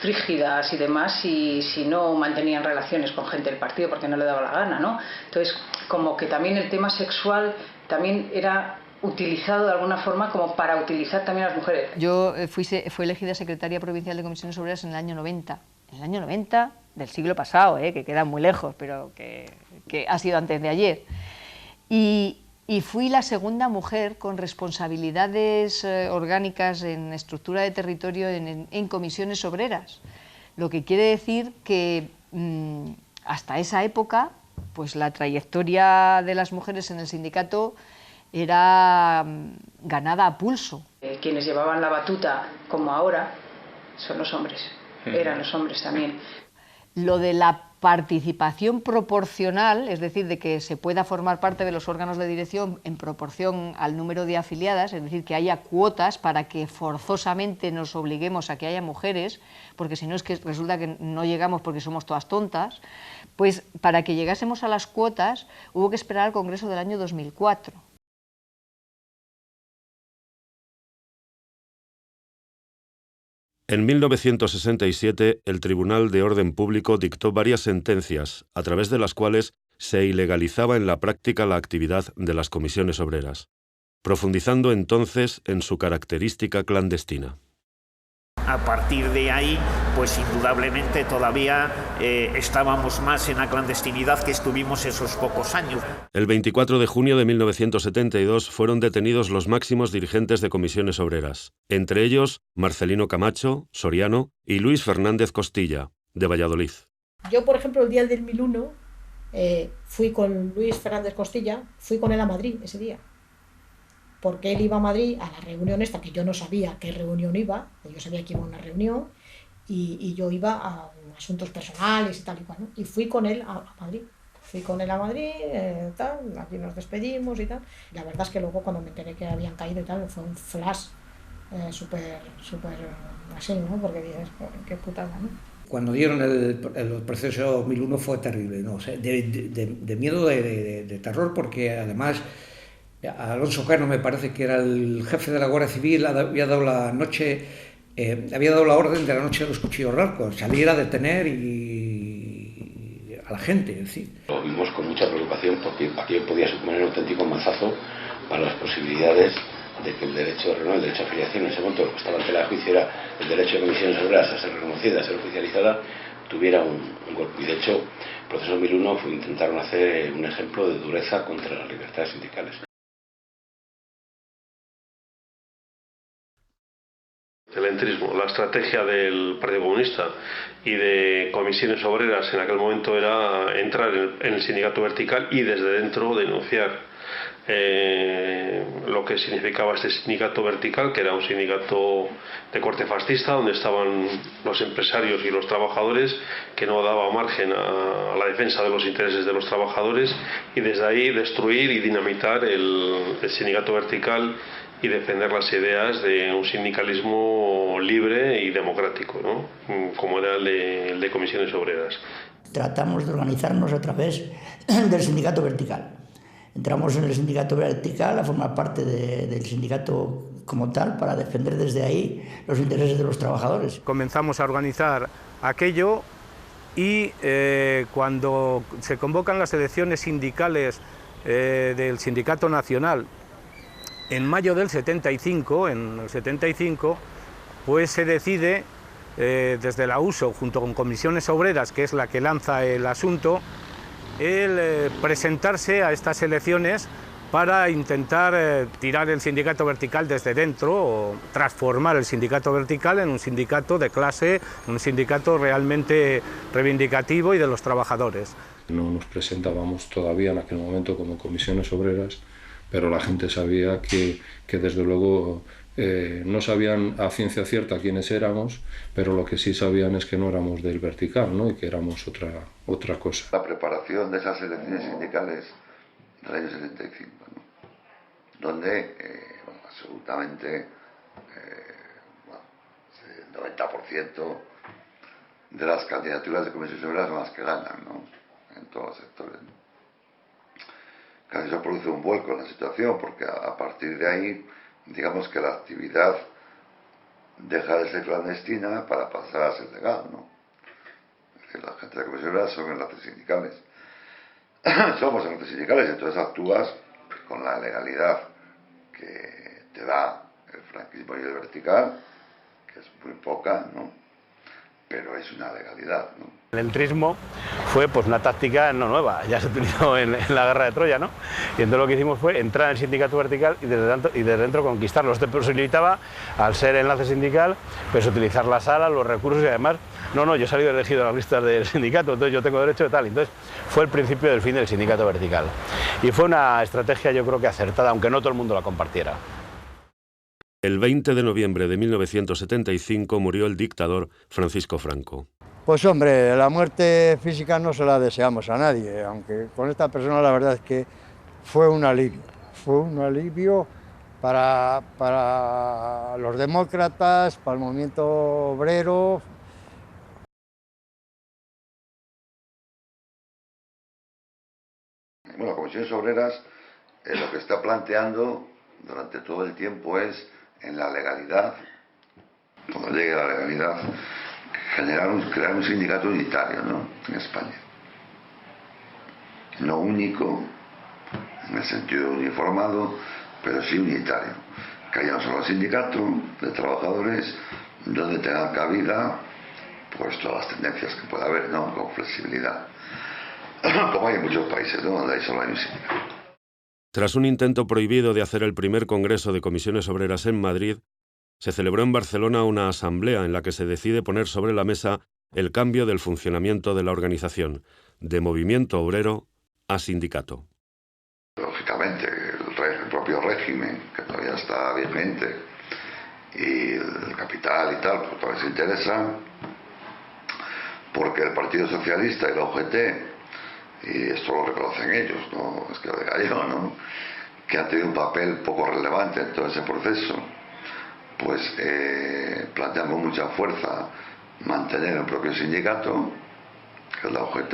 frígidas y demás, y si no mantenían relaciones con gente del partido porque no le daba la gana, ¿no? Entonces, como que también el tema sexual también era utilizado de alguna forma como para utilizar también a las mujeres. Yo fui elegida secretaria provincial de Comisiones Obreras en el año 90. En el año 90 del siglo pasado, que queda muy lejos, pero que ha sido antes de ayer. Y fui la segunda mujer con responsabilidades orgánicas en estructura de territorio en comisiones obreras. Lo que quiere decir que hasta esa época, pues la trayectoria de las mujeres en el sindicato era ganada a pulso. Quienes llevaban la batuta, como ahora, son los hombres. Eran los hombres también. Lo de la participación proporcional, es decir, de que se pueda formar parte de los órganos de dirección en proporción al número de afiliadas, es decir, que haya cuotas para que forzosamente nos obliguemos a que haya mujeres, porque si no es que resulta que no llegamos porque somos todas tontas, pues para que llegásemos a las cuotas hubo que esperar al Congreso del año 2004. En 1967, el Tribunal de Orden Público dictó varias sentencias, a través de las cuales se ilegalizaba en la práctica la actividad de las comisiones obreras, profundizando entonces en su característica clandestina. A partir de ahí, pues indudablemente todavía estábamos más en la clandestinidad que estuvimos esos pocos años. El 24 de junio de 1972 fueron detenidos los máximos dirigentes de comisiones obreras, entre ellos Marcelino Camacho, Soriano, y Luis Fernández Costilla, de Valladolid. Yo, por ejemplo, el día del 2001 fui con Luis Fernández Costilla, fui con él a Madrid ese día. Porque él iba a Madrid a la reunión esta, que yo no sabía a qué reunión iba, yo sabía que iba a una reunión, y yo iba a asuntos personales y tal y cual, ¿no? Y fui con él a Madrid. Fui con él a Madrid, tal, aquí nos despedimos y tal. La verdad es que luego cuando me enteré que habían caído y tal, fue un flash súper así, ¿no? Porque dices, qué putada, ¿no? Cuando dieron el proceso 2001 fue terrible, ¿no? O sea, de miedo, de terror, porque además Alonso Cano, me parece que era el jefe de la Guardia Civil, había dado la orden de la noche de los cuchillos largos, salir a detener a la gente, es decir. Lo vimos con mucha preocupación porque aquello podía suponer un auténtico mazazo para las posibilidades de que el derecho de reunión, el derecho a afiliación, en ese momento lo que estaba en tela de juicio era el derecho de comisiones obreras a ser reconocida, a ser oficializada, tuviera un golpe. Y de hecho, el proceso 2001 intentaron hacer un ejemplo de dureza contra las libertades sindicales. El entrismo, la estrategia del Partido Comunista y de comisiones obreras en aquel momento era entrar en el sindicato vertical y desde dentro denunciar lo que significaba este sindicato vertical, que era un sindicato de corte fascista, donde estaban los empresarios y los trabajadores, que no daba margen a la defensa de los intereses de los trabajadores, y desde ahí destruir y dinamitar el sindicato vertical y defender las ideas de un sindicalismo libre y democrático, ¿no? Como era el de comisiones obreras. Tratamos de organizarnos a través del sindicato vertical. Entramos en el sindicato vertical a formar parte del sindicato como tal para defender desde ahí los intereses de los trabajadores. Comenzamos a organizar aquello y cuando se convocan las elecciones sindicales del Sindicato Nacional en mayo del 75, pues se decide desde la USO, junto con Comisiones Obreras, que es la que lanza el asunto, el presentarse a estas elecciones para intentar tirar el sindicato vertical desde dentro o transformar el sindicato vertical en un sindicato de clase, un sindicato realmente reivindicativo y de los trabajadores. No nos presentábamos todavía en aquel momento como comisiones obreras, pero la gente sabía que desde luego no sabían a ciencia cierta quiénes éramos, pero lo que sí sabían es que no éramos del vertical, ¿no? Y que éramos otra cosa. La preparación de esas elecciones sindicales del año 75, ¿no? Donde absolutamente el 90% de las candidaturas de comisiones obreras son las que ganan, ¿no? En todos los sectores, ¿no? Casi se produce un vuelco en la situación, porque a partir de ahí, digamos que la actividad deja de ser clandestina para pasar a ser legal, ¿no? Es decir, la gente de comisiones obreras son enlaces sindicales. Somos enlaces sindicales, entonces actúas con la legalidad que te da el franquismo y el vertical, que es muy poca, ¿no? Pero es una legalidad, ¿no? El entrismo fue pues una táctica no nueva, ya se utilizó en la guerra de Troya, ¿no? Y entonces lo que hicimos fue entrar en el sindicato vertical y desde dentro conquistarlo. Esto posibilitaba, al ser enlace sindical, pues utilizar la sala, los recursos y además, yo he salido elegido en las listas del sindicato, entonces yo tengo derecho de tal. Entonces fue el principio del fin del sindicato vertical. Y fue una estrategia yo creo que acertada, aunque no todo el mundo la compartiera. El 20 de noviembre de 1975 murió el dictador Francisco Franco. Pues hombre, la muerte física no se la deseamos a nadie, aunque con esta persona la verdad es que fue un alivio para los demócratas, para el movimiento obrero. Bueno, Comisiones Obreras lo que está planteando durante todo el tiempo es, en la legalidad, cuando llegue la legalidad, crear un sindicato unitario, ¿no? En España. No único, en el sentido uniformado, pero sí unitario. Que haya un solo sindicato de trabajadores donde tengan cabida pues todas las tendencias que pueda haber, ¿no? Con flexibilidad. Como hay en muchos países, ¿no? Donde solo hay un sindicato. Tras un intento prohibido de hacer el primer congreso de comisiones obreras en Madrid, se celebró en Barcelona una asamblea en la que se decide poner sobre la mesa el cambio del funcionamiento de la organización, de movimiento obrero a sindicato. Lógicamente, el propio régimen, que todavía está vigente, y el capital y tal, pues todavía se interesa, porque el Partido Socialista y la UGT y esto lo reconocen ellos, no es que lo diga yo, ¿no? Que han tenido un papel poco relevante en todo ese proceso, pues plantean con mucha fuerza mantener el propio sindicato, que es la UGT,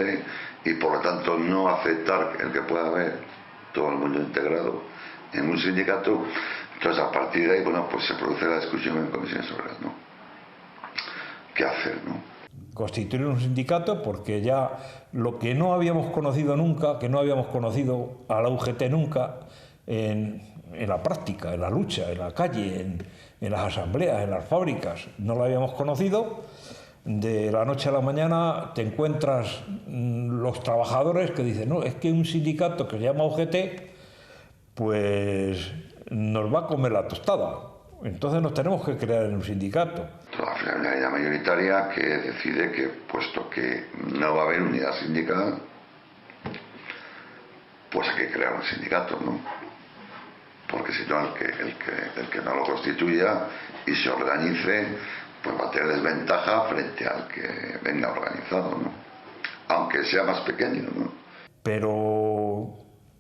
y por lo tanto no aceptar el que pueda haber todo el mundo integrado en un sindicato. Entonces a partir de ahí, bueno, pues se produce la discusión en comisiones obreras, ¿no? ¿Qué hacer, no? Constituir un sindicato, porque ya lo que no habíamos conocido nunca, que no habíamos conocido a la UGT nunca en la práctica, en la lucha, en la calle, en las asambleas, en las fábricas, no lo habíamos conocido. De la noche a la mañana te encuentras los trabajadores que dicen, no, es que un sindicato que se llama UGT, pues nos va a comer la tostada. Entonces nos tenemos que crear en un sindicato. Al final hay una ley mayoritaria que decide que, puesto que no va a haber unidad sindical, pues hay que crear un sindicato, ¿no? Porque si no, el que no lo constituya y se organice, pues va a tener desventaja frente al que venga organizado, ¿no? Aunque sea más pequeño, ¿no? Pero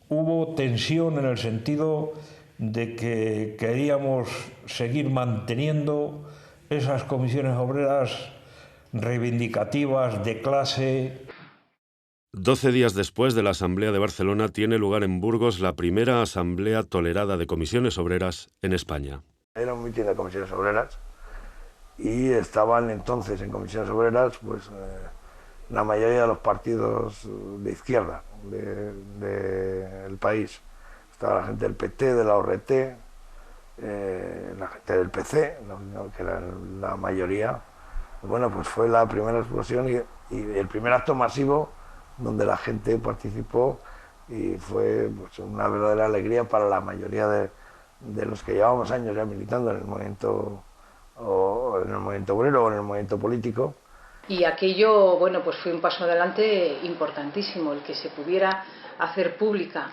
hubo tensión en el sentido de que queríamos seguir manteniendo esas comisiones obreras reivindicativas de clase. 12 días después de la Asamblea de Barcelona tiene lugar en Burgos la primera asamblea tolerada de comisiones obreras en España. Era un mitin de comisiones obreras y estaban entonces en comisiones obreras pues la mayoría de los partidos de izquierda del país. Estaba la gente del PT, de la ORT, la gente del PC, que era la mayoría. Bueno, pues fue la primera explosión y el primer acto masivo donde la gente participó, y fue pues una verdadera alegría para la mayoría de los que llevábamos años ya militando en el movimiento obrero o en el movimiento político. Y aquello, bueno, pues fue un paso adelante importantísimo, el que se pudiera hacer pública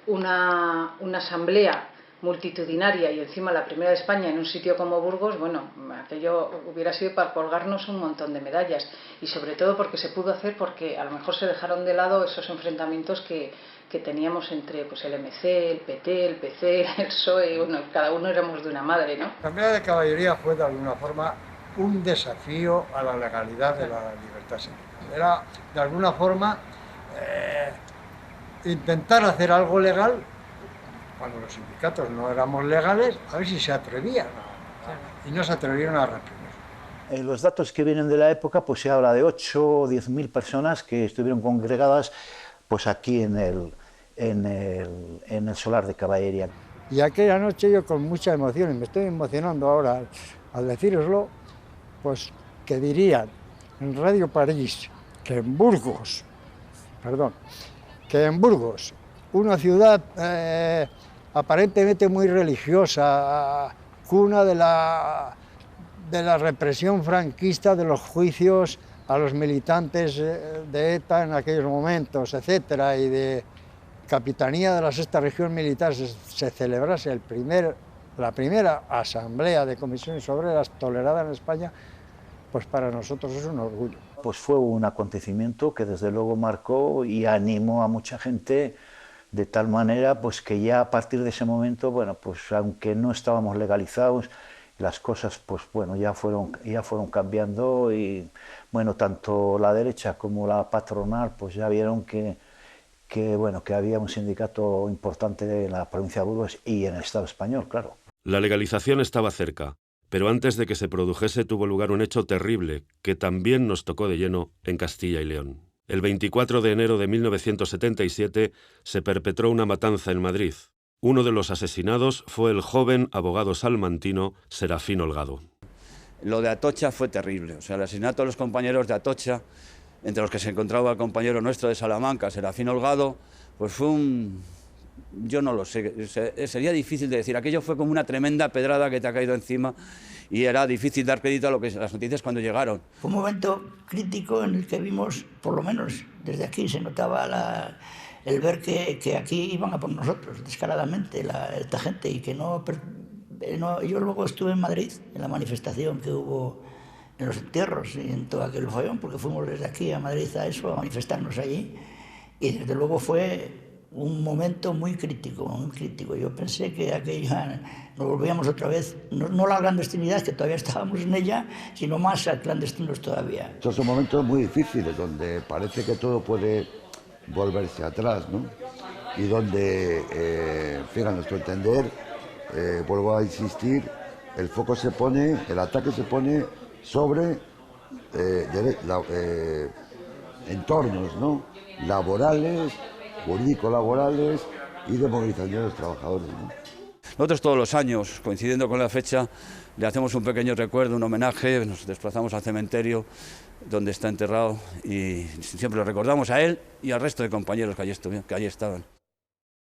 una asamblea multitudinaria y encima la primera de España en un sitio como Burgos. Bueno, aquello hubiera sido para colgarnos un montón de medallas, y sobre todo porque se pudo hacer, porque a lo mejor se dejaron de lado esos enfrentamientos que teníamos entre pues el MC, el PT, el PC, el PSOE, bueno, cada uno éramos de una madre, ¿no? La Asamblea de Caballería fue de alguna forma un desafío a la legalidad de la libertad sindical. Era de alguna forma intentar hacer algo legal cuando los sindicatos no éramos legales, a ver si se atrevían, y no se atrevieron a reprimir. En los datos que vienen de la época, pues se habla de 8 o 10.000 personas que estuvieron congregadas pues aquí en el solar de Caballería. Y aquella noche yo con mucha emoción, y me estoy emocionando ahora al deciroslo, pues que dirían en Radio París que en Burgos, una ciudad aparentemente muy religiosa, cuna de la represión franquista, de los juicios a los militantes de ETA en aquellos momentos, etcétera, y de capitanía de la Sexta Región Militar, se celebrase la primera asamblea de comisiones obreras tolerada en España, pues para nosotros es un orgullo. Pues fue un acontecimiento que desde luego marcó y animó a mucha gente, de tal manera pues que ya a partir de ese momento, bueno, pues aunque no estábamos legalizados, las cosas pues bueno ya fueron cambiando, y bueno, tanto la derecha como la patronal pues ya vieron que había un sindicato importante en la provincia de Burgos y en el Estado español, claro. La legalización estaba cerca, pero antes de que se produjese tuvo lugar un hecho terrible que también nos tocó de lleno en Castilla y León. El 24 de enero de 1977 se perpetró una matanza en Madrid. Uno de los asesinados fue el joven abogado salmantino Serafín Holgado. Lo de Atocha fue terrible, o sea, el asesinato de los compañeros de Atocha, entre los que se encontraba el compañero nuestro de Salamanca, Serafín Holgado, pues fue yo no lo sé, sería difícil de decir, aquello fue como una tremenda pedrada que te ha caído encima, y era difícil dar crédito a lo que las noticias cuando llegaron. Fue un momento crítico en el que vimos, por lo menos desde aquí, se notaba el ver que aquí iban a por nosotros descaradamente esta gente, y que no. Yo luego estuve en Madrid en la manifestación que hubo en los entierros y en todo aquel follón, porque fuimos desde aquí a Madrid a manifestarnos allí, Y desde luego fue un momento muy crítico, muy crítico. Yo pensé que aquello nos volvíamos otra vez, no la clandestinidad, que todavía estábamos en ella, sino más a clandestinos todavía. Estos son momentos muy difíciles, donde parece que todo puede volverse atrás, ¿no? Y donde, a nuestro entender, vuelvo a insistir, el foco se pone, el ataque se pone sobre entornos, ¿no? Laborales, jurídico-laborales y de movilización de los trabajadores, ¿no? Nosotros todos los años, coincidiendo con la fecha, le hacemos un pequeño recuerdo, un homenaje, nos desplazamos al cementerio donde está enterrado y siempre lo recordamos a él y al resto de compañeros que allí estaban.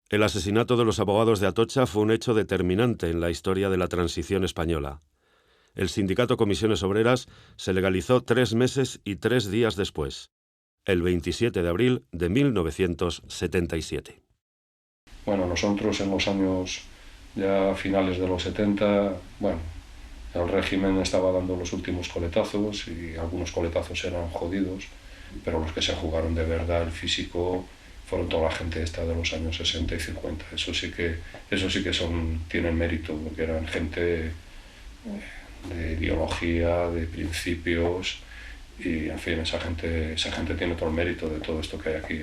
El asesinato de los abogados de Atocha fue un hecho determinante en la historia de la transición española. El sindicato Comisiones Obreras se legalizó 3 meses y 3 días después, el 27 de abril de 1977. Bueno, nosotros en los años ya finales de los 70, bueno, el régimen estaba dando los últimos coletazos y algunos coletazos eran jodidos, pero los que se jugaron de verdad el físico fueron toda la gente esta de los años 60 y 50. Eso sí que tienen mérito, porque eran gente de ideología, de principios, y en fin, esa gente tiene todo el mérito de todo esto que hay aquí.